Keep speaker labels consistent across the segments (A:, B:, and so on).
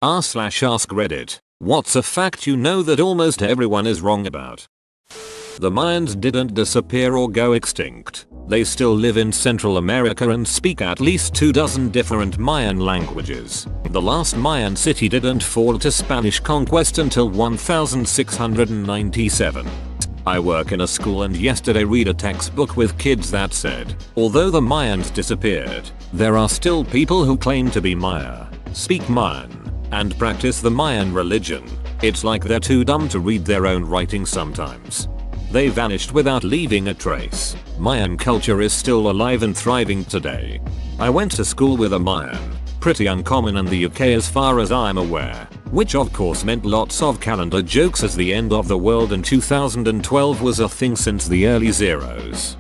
A: r/ask Reddit. What's a fact you know that almost everyone is wrong about? The Mayans didn't disappear or go extinct. They still live in Central America and speak at least 24 different Mayan languages. The last Mayan city didn't fall to Spanish conquest until 1697. I work in a school and yesterday read a textbook with kids that said, although the Mayans disappeared, there are still people who claim to be Maya, speak Mayan, and practice the Mayan religion. It's like they're too dumb to read their own writing sometimes. They vanished without leaving a trace. Mayan culture is still alive and thriving today. I went to school with a Mayan, pretty uncommon in the UK as far as I'm aware, which of course meant lots of calendar jokes as the end of the world in 2012 was a thing since the early zeros.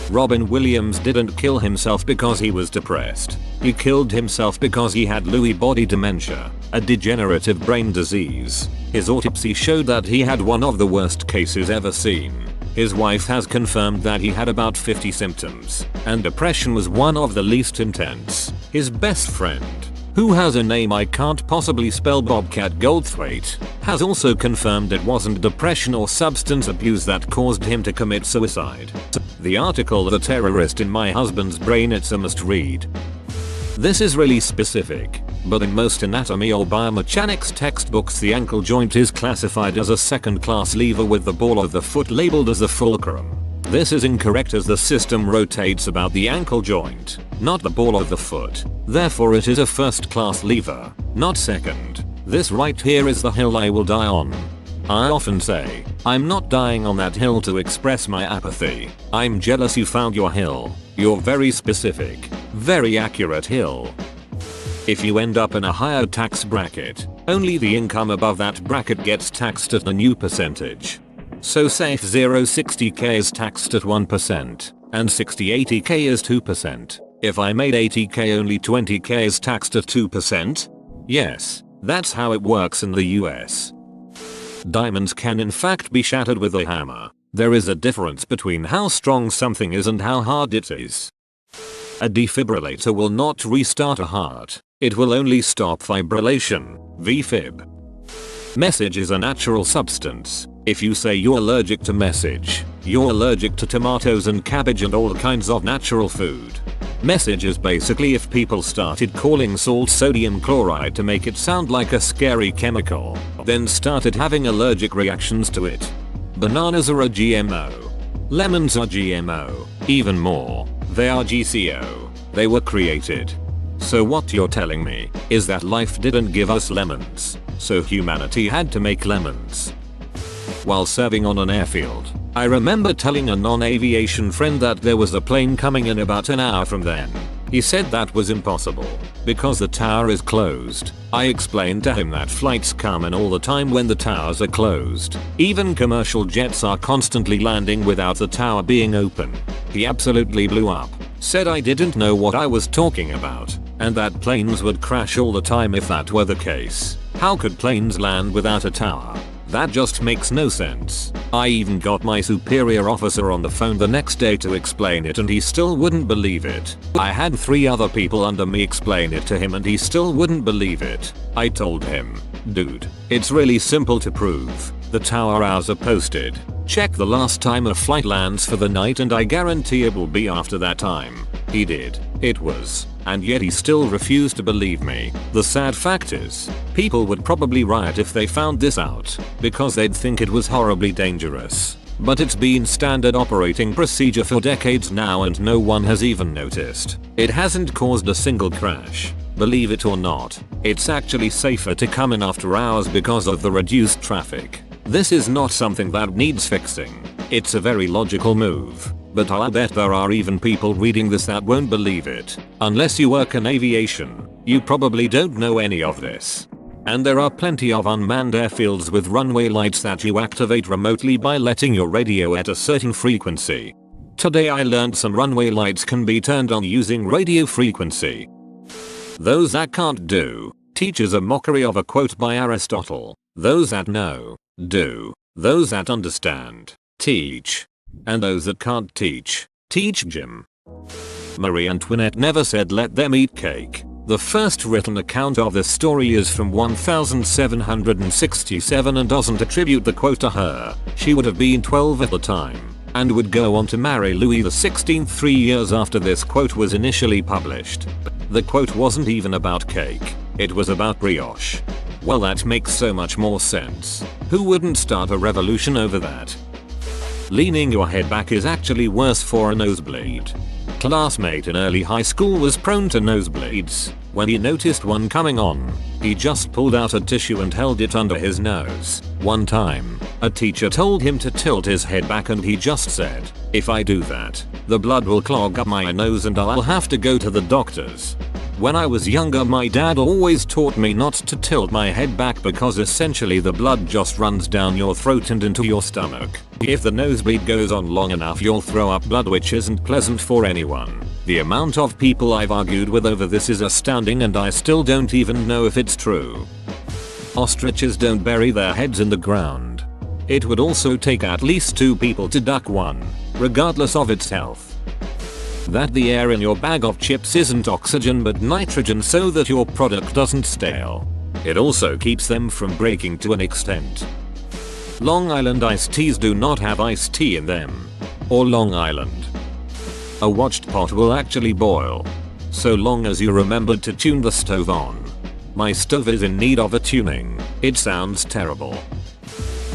A: Robin Williams didn't kill himself because he was depressed. He killed himself because he had Lewy body dementia, a degenerative brain disease. His autopsy showed that he had one of the worst cases ever seen. His wife has confirmed that he had about 50 symptoms, and depression was one of the least intense. His best friend, who has a name I can't possibly spell, Bobcat Goldthwait, has also confirmed it wasn't depression or substance abuse that caused him to commit suicide. The article "The Terrorist in My Husband's Brain," it's a must read. This is really specific, but in most anatomy or biomechanics textbooks the ankle joint is classified as a second-class lever with the ball of the foot labeled as the fulcrum. This is incorrect as the system rotates about the ankle joint, not the ball of the foot. Therefore it is a first-class lever, not second. This right here is the hill I will die on. I often say, I'm not dying on that hill to express my apathy. I'm jealous you found your hill. Your very specific, very accurate hill. If you end up in a higher tax bracket, only the income above that bracket gets taxed at the new percentage. So say if 060k is taxed at 1% and 6080k is 2%. If I made 80k, only 20k is taxed at 2%? Yes, that's how it works in the US. Diamonds can in fact be shattered with a hammer. There is a difference between how strong something is and how hard it is. A defibrillator will not restart a heart. It will only stop fibrillation, VFib. Message is a natural substance. If you say you're allergic to message, you're allergic to tomatoes and cabbage and all kinds of natural food. Message is basically if people started calling salt sodium chloride to make it sound like a scary chemical, then started having allergic reactions to it. Bananas are a GMO. Lemons are GMO. Even more, they are GCO. They were created. So what you're telling me is that life didn't give us lemons, so humanity had to make lemons. While serving on an airfield, I remember telling a non-aviation friend that there was a plane coming in about an hour from then. He said that was impossible, because the tower is closed. I explained to him that flights come in all the time when the towers are closed. Even commercial jets are constantly landing without the tower being open. He absolutely blew up, said I didn't know what I was talking about, and that planes would crash all the time if that were the case. How could planes land without a tower? That just makes no sense. I even got my superior officer on the phone the next day to explain it and he still wouldn't believe it. I had 3 other people under me explain it to him and he still wouldn't believe it. I told him, dude, it's really simple to prove. The tower hours are posted. Check the last time a flight lands for the night and I guarantee it will be after that time. He did. It was. And yet he still refused to believe me. The sad fact is, people would probably riot if they found this out, because they'd think it was horribly dangerous. But it's been standard operating procedure for decades now and no one has even noticed. It hasn't caused a single crash. Believe it or not, it's actually safer to come in after hours because of the reduced traffic. This is not something that needs fixing. It's a very logical move. But I bet there are even people reading this that won't believe it. Unless you work in aviation, you probably don't know any of this. And there are plenty of unmanned airfields with runway lights that you activate remotely by letting your radio at a certain frequency. Today I learned some runway lights can be turned on using radio frequency. Those that can't do, teach is a mockery of a quote by Aristotle. Those that know, do. Those that understand, teach. And those that can't teach, teach Jim. Marie Antoinette never said let them eat cake. The first written account of this story is from 1767 and doesn't attribute the quote to her. She would have been 12 at the time and would go on to marry Louis XVI 3 years after this quote was initially published. The quote wasn't even about cake, it was about brioche. Well, that makes so much more sense. Who wouldn't start a revolution over that? Leaning your head back is actually worse for a nosebleed. Classmate in early high school was prone to nosebleeds. When he noticed one coming on, he just pulled out a tissue and held it under his nose. One time, a teacher told him to tilt his head back and he just said, "If I do that, the blood will clog up my nose and I'll have to go to the doctors." When I was younger, my dad always taught me not to tilt my head back because essentially the blood just runs down your throat and into your stomach. If the nosebleed goes on long enough, you'll throw up blood, which isn't pleasant for anyone. The amount of people I've argued with over this is astounding and I still don't even know if it's true. Ostriches don't bury their heads in the ground. It would also take at least 2 people to duck one, regardless of its health. That the air in your bag of chips isn't oxygen but nitrogen so that your product doesn't stale. It also keeps them from breaking to an extent. Long Island iced teas do not have iced tea in them. Or Long Island. A watched pot will actually boil. So long as you remembered to tune the stove on. My stove is in need of a tuning. It sounds terrible.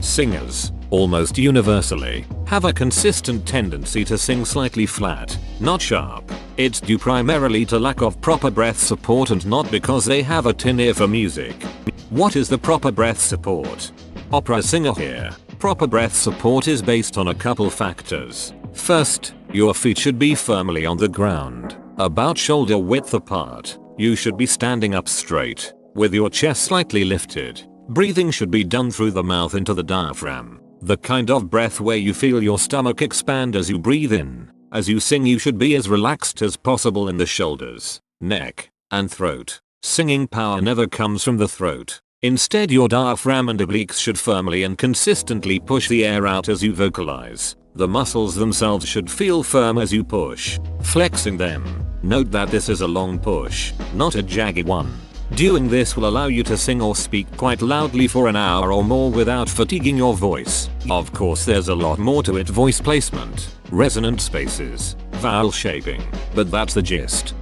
A: Singers, almost universally, have a consistent tendency to sing slightly flat, not sharp. It's due primarily to lack of proper breath support and not because they have a tin ear for music. What is the proper breath support? Opera singer here. Proper breath support is based on a couple factors. First, your feet should be firmly on the ground, about shoulder width apart. You should be standing up straight, with your chest slightly lifted. Breathing should be done through the mouth into the diaphragm. The kind of breath where you feel your stomach expand as you breathe in. As you sing, you should be as relaxed as possible in the shoulders, neck, and throat. Singing power never comes from the throat. Instead, your diaphragm and obliques should firmly and consistently push the air out as you vocalize. The muscles themselves should feel firm as you push, flexing them. Note that this is a long push, not a jagged one. Doing this will allow you to sing or speak quite loudly for an hour or more without fatiguing your voice. Of course, there's a lot more to it: voice placement, resonant spaces, vowel shaping, but that's the gist.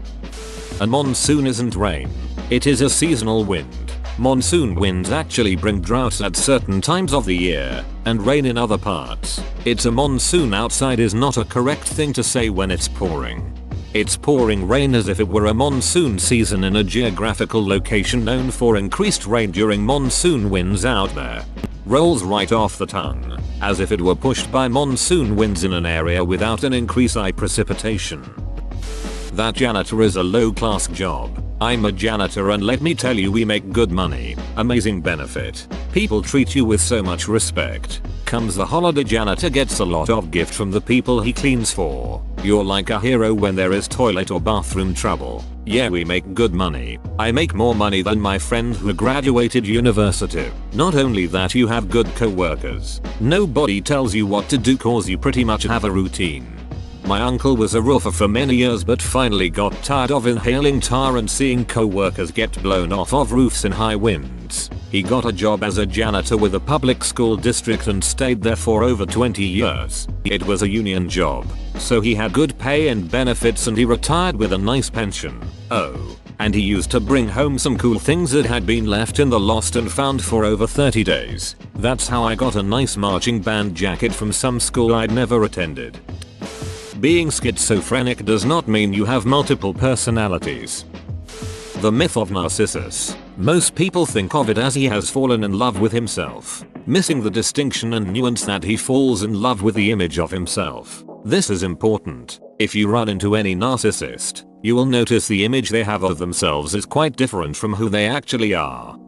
A: A monsoon isn't rain. It is a seasonal wind. Monsoon winds actually bring droughts at certain times of the year, and rain in other parts. It's a monsoon outside is not a correct thing to say when it's pouring. It's pouring rain as if it were a monsoon season in a geographical location known for increased rain during monsoon winds out there. Rolls right off the tongue, as if it were pushed by monsoon winds in an area without an increase in precipitation. That janitor is a low-class job. I'm a janitor and let me tell you, we make good money, amazing benefit. People treat you with so much respect. Comes the holiday, janitor gets a lot of gift from the people he cleans for. You're like a hero when there is toilet or bathroom trouble. Yeah, we make good money. I make more money than my friend who graduated university. Not only that, you have good co-workers. Nobody tells you what to do cause you pretty much have a routine. My uncle was a roofer for many years but finally got tired of inhaling tar and seeing co-workers get blown off of roofs in high winds. He got a job as a janitor with a public school district and stayed there for over 20 years. It was a union job, so he had good pay and benefits and he retired with a nice pension. Oh, and he used to bring home some cool things that had been left in the lost and found for over 30 days. That's how I got a nice marching band jacket from some school I'd never attended. Being schizophrenic does not mean you have multiple personalities. The myth of Narcissus. Most people think of it as he has fallen in love with himself, missing the distinction and nuance that he falls in love with the image of himself. This is important. If you run into any narcissist, you will notice the image they have of themselves is quite different from who they actually are.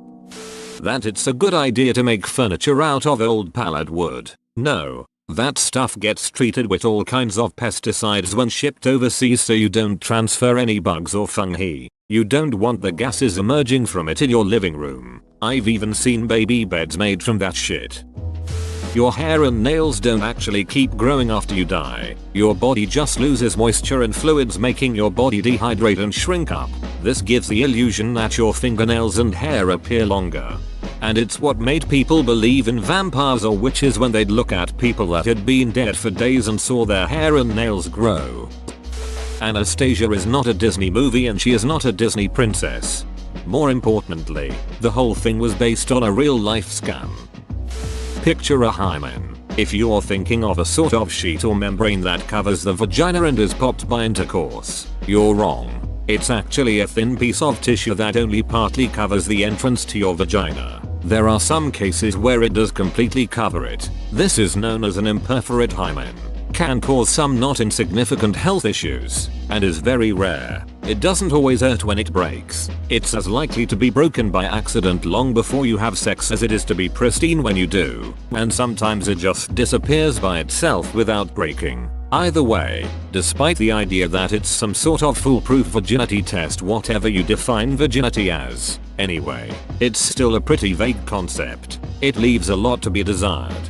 A: That it's a good idea to make furniture out of old pallet wood. No. That stuff gets treated with all kinds of pesticides when shipped overseas so you don't transfer any bugs or fungi. You don't want the gases emerging from it in your living room. I've even seen baby beds made from that shit. Your hair and nails don't actually keep growing after you die. Your body just loses moisture and fluids, making your body dehydrate and shrink up. This gives the illusion that your fingernails and hair appear longer. And it's what made people believe in vampires or witches when they'd look at people that had been dead for days and saw their hair and nails grow. Anastasia is not a Disney movie and she is not a Disney princess. More importantly, the whole thing was based on a real life scam. Picture a hymen. If you're thinking of a sort of sheet or membrane that covers the vagina and is popped by intercourse, you're wrong. It's actually a thin piece of tissue that only partly covers the entrance to your vagina. There are some cases where it does completely cover it. This is known as an imperforate hymen. Can cause some not insignificant health issues, and is very rare. It doesn't always hurt when it breaks. It's as likely to be broken by accident long before you have sex as it is to be pristine when you do, and sometimes it just disappears by itself without breaking. Either way, despite the idea that it's some sort of foolproof virginity test, whatever you define virginity as, anyway, it's still a pretty vague concept. It leaves a lot to be desired.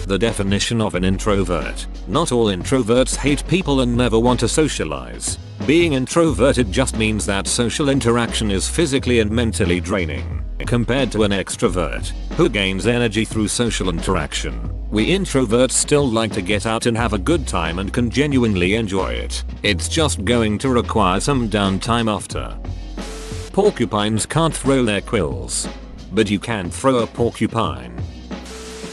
A: The definition of an introvert. Not all introverts hate people and never want to socialize. Being introverted just means that social interaction is physically and mentally draining, compared to an extrovert, who gains energy through social interaction. We introverts still like to get out and have a good time and can genuinely enjoy it. It's just going to require some downtime after. Porcupines can't throw their quills, but you can throw a porcupine.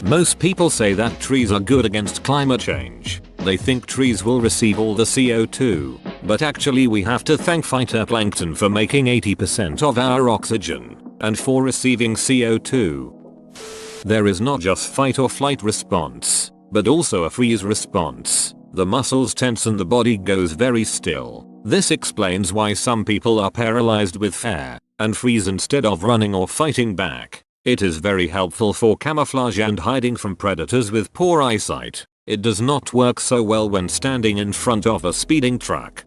A: Most people say that trees are good against climate change. They think trees will receive all the CO2, but actually we have to thank phytoplankton for making 80% of our oxygen, and for receiving CO2. There is not just fight or flight response, but also a freeze response. The muscles tense and the body goes very still. This explains why some people are paralyzed with fear and freeze instead of running or fighting back. It is very helpful for camouflage and hiding from predators with poor eyesight. It does not work so well when standing in front of a speeding truck.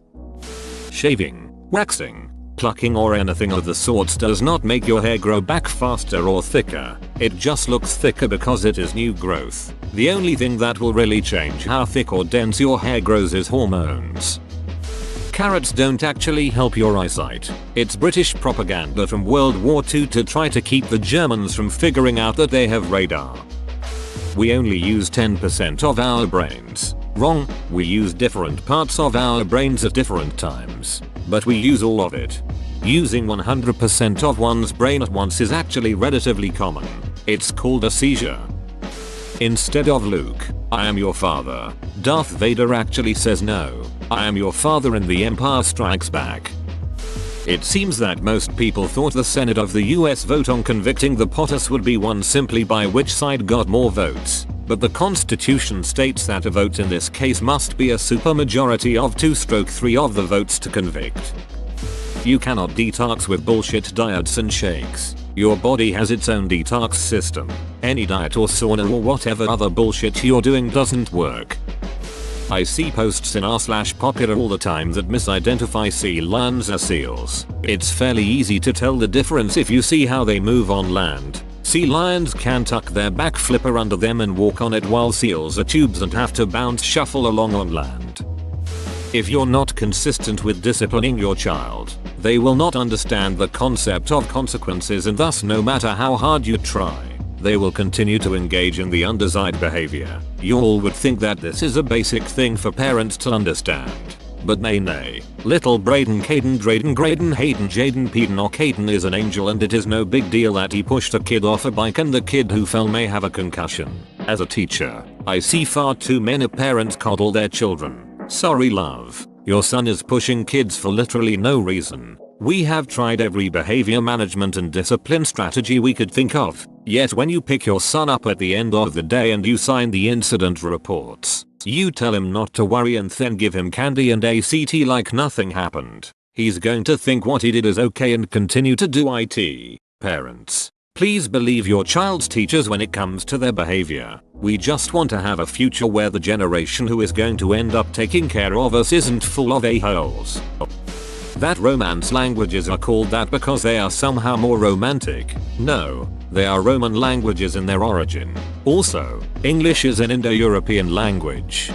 A: Shaving, waxing, plucking or anything of the sorts does not make your hair grow back faster or thicker. It just looks thicker because it is new growth. The only thing that will really change how thick or dense your hair grows is hormones. Carrots don't actually help your eyesight. It's British propaganda from World War II to try to keep the Germans from figuring out that they have radar. We only use 10% of our brains. Wrong, we use different parts of our brains at different times, but we use all of it. Using 100% of one's brain at once is actually relatively common. It's called a seizure. Instead of Luke, I am your father, Darth Vader actually says no, I am your father in The Empire Strikes Back. It seems that most people thought the Senate of the US vote on convicting the POTUS would be won simply by which side got more votes, but the Constitution states that a vote in this case must be a supermajority of 2/3 of the votes to convict. You cannot detox with bullshit diets and shakes. Your body has its own detox system. Any diet or sauna or whatever other bullshit you're doing doesn't work. I see posts in r/popular all the time that misidentify sea lions as seals. It's fairly easy to tell the difference if you see how they move on land. Sea lions can tuck their back flipper under them and walk on it, while seals are tubes and have to bounce shuffle along on land. If you're not consistent with disciplining your child, they will not understand the concept of consequences, and thus no matter how hard you try, they will continue to engage in the undesired behavior. You all would think that this is a basic thing for parents to understand. But nay. Little Braden Caden Drayden Graydon Hayden Jaden Peden or Caden is an angel, and it is no big deal that he pushed a kid off a bike and the kid who fell may have a concussion. As a teacher, I see far too many parents coddle their children. Sorry love, your son is pushing kids for literally no reason. We have tried every behavior management and discipline strategy we could think of, yet when you pick your son up at the end of the day and you sign the incident reports, you tell him not to worry and then give him candy and ACT like nothing happened. He's going to think what he did is okay and continue to do it. Parents, please believe your child's teachers when it comes to their behavior. We just want to have a future where the generation who is going to end up taking care of us isn't full of a-holes. that Romance languages are called that because they are somehow more romantic. No, they are Roman languages in their origin. Also, English is an Indo-European language.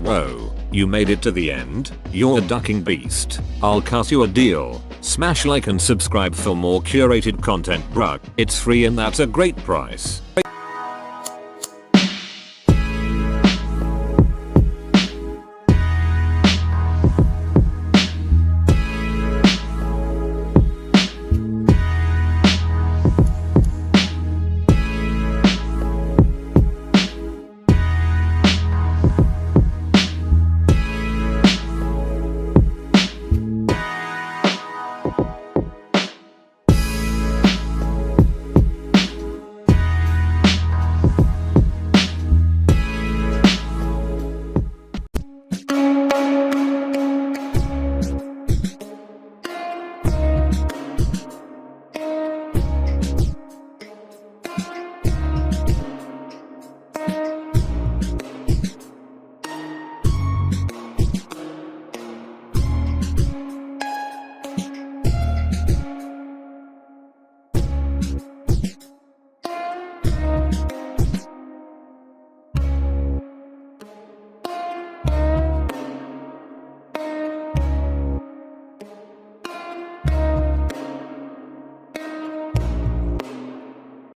A: Whoa, you made it to the end? You're a ducking beast. I'll cut you a deal. Smash like and subscribe for more curated content, bruh. It's free and that's a great price.